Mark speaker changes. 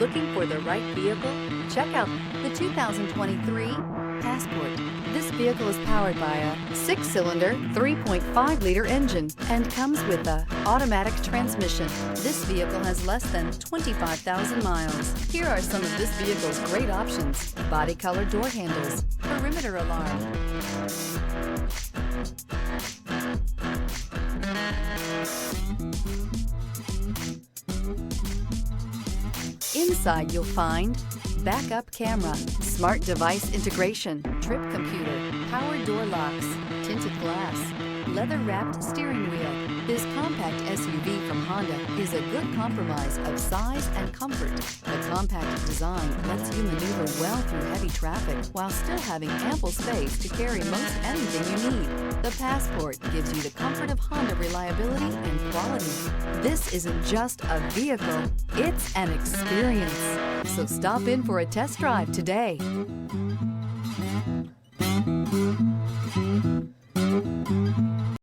Speaker 1: Looking for the right vehicle? Check out the 2023 Passport. This vehicle is powered by a 6-cylinder, 3.5-liter engine and comes with an automatic transmission. This vehicle has less than 25,000 miles. Here are some of this vehicle's great options: body color door handles, perimeter alarm, inside you'll find backup camera, smart device integration, trip computer, power door locks, tinted glass, leather-wrapped steering wheel. This compact SUV from Honda is a good compromise of size and comfort. The compact design lets you maneuver well through heavy traffic while still having ample space to carry most anything you need. The Passport gives you the comfort of Honda reliability and quality. This isn't just a vehicle, it's an experience. So stop in for a test drive today.